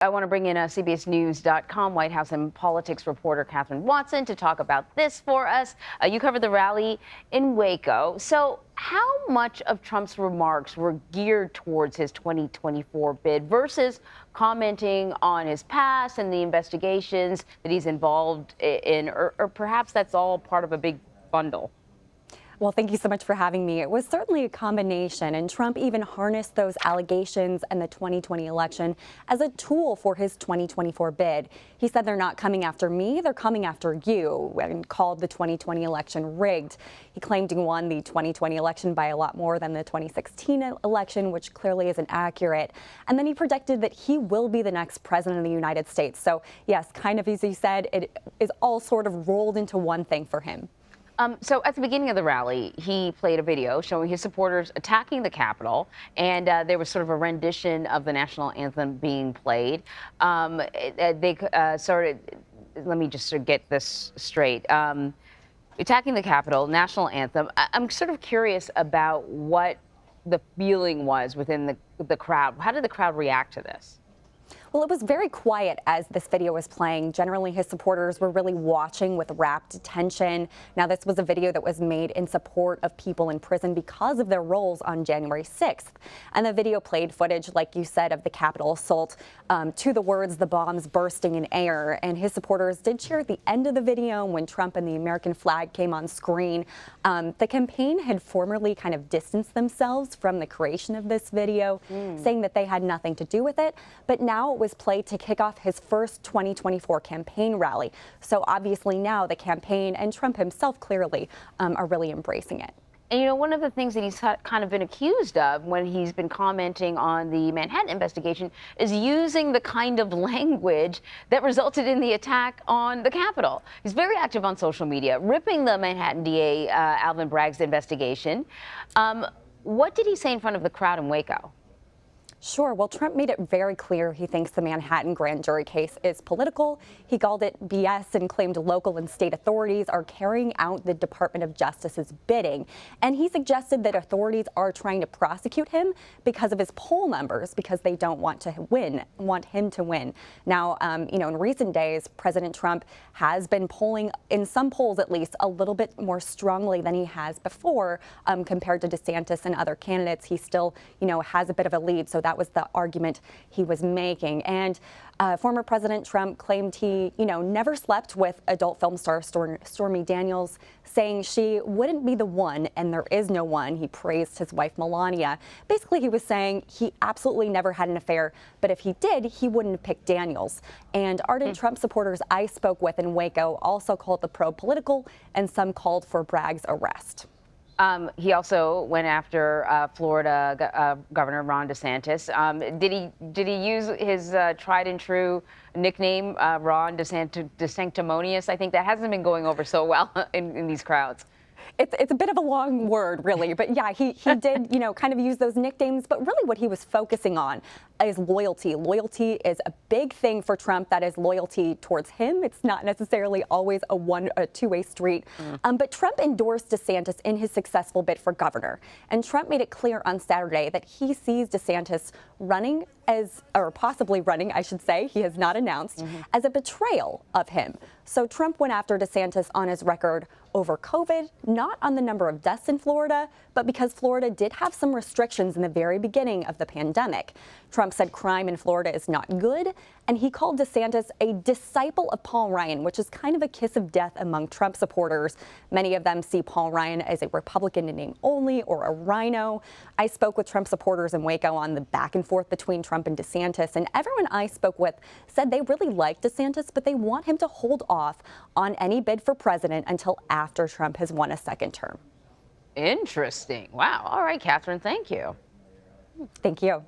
I want to bring in a CBSNews.com White House and politics reporter Kathryn Watson to talk about this for us. You covered the rally in Waco. So how much of Trump's remarks were geared towards his 2024 bid versus commenting on his past and the investigations that he's involved in, or perhaps that's all part of a big bundle? Well, thank you so much for having me. It was certainly a combination, and Trump even harnessed those allegations and the 2020 election as a tool for his 2024 bid. He said they're not coming after me, they're coming after you, and called the 2020 election rigged. He claimed he won the 2020 election by a lot more than the 2016 election, which clearly isn't accurate. And then he predicted that he will be the next president of the United States. So yes, kind of as he said, it is all sort of rolled into one thing for him. So at the beginning of the rally, he played a video showing his supporters attacking the Capitol, and there was sort of a rendition of the national anthem being played. They started, let me just sort of get this straight, attacking the Capitol, national anthem. I'm sort of curious about what the feeling was within the crowd. How did the crowd react to this? Well, it was very quiet as this video was playing. Generally, his supporters were really watching with rapt attention. Now, this was a video that was made in support of people in prison because of their roles on January 6th. And the video played footage, like you said, of the Capitol assault to the words, "the bombs bursting in air." And his supporters did cheer at the end of the video when Trump and the American flag came on screen. The campaign had formerly kind of distanced themselves from the creation of this video, saying that they had nothing to do with it. But now was played to kick off his first 2024 campaign rally. So obviously now the campaign and Trump himself clearly are really embracing it. And, you know, one of the things that he's kind of been accused of when he's been commenting on the Manhattan investigation is using the kind of language that resulted in the attack on the Capitol. He's very active on social media, ripping the Manhattan DA Alvin Bragg's investigation. What did he say in front of the crowd in Waco? Sure. Well, Trump made it very clear he thinks the Manhattan grand jury case is political. He called it BS and claimed local and state authorities are carrying out the Department of Justice's bidding. And he suggested that authorities are trying to prosecute him because of his poll numbers, because they don't want him to win. Now, in recent days, President Trump has been polling, in some polls at least, a little bit more strongly than he has before compared to DeSantis and other candidates. He still, has a bit of a lead. So that was the argument he was making. And former President Trump claimed he, never slept with adult film star Stormy Daniels, saying she wouldn't be the one, and there is no one. He praised his wife, Melania. Basically, he was saying he absolutely never had an affair, but if he did, he wouldn't have picked Daniels. And ardent Trump supporters I spoke with in Waco also called the probe political, and some called for Bragg's arrest. He also went after Florida Governor Ron DeSantis. Did he use his tried and true nickname, Ron DeSanctimonious? I think that hasn't been going over so well in these crowds. It's a bit of a long word, really. But yeah, he did, kind of use those nicknames. But really what he was focusing on is loyalty. Loyalty is a big thing for Trump. That is loyalty towards him. It's not necessarily always a two-way street. But Trump endorsed DeSantis in his successful bid for governor. And Trump made it clear on Saturday that he sees DeSantis running or possibly running, I should say, he has not announced, as a betrayal of him. So Trump went after DeSantis on his record over COVID, not on the number of deaths in Florida, but because Florida did have some restrictions in the very beginning of the pandemic. Trump said crime in Florida is not good, and he called DeSantis a disciple of Paul Ryan, which is kind of a kiss of death among Trump supporters. Many of them see Paul Ryan as a Republican in name only or a rhino. I spoke with Trump supporters in Waco on the back and forth between Trump and DeSantis, and everyone I spoke with said they really like DeSantis, but they want him to hold off on any bid for president until after Trump has won a second term. Interesting. Wow. All right, Kathryn, thank you. Thank you.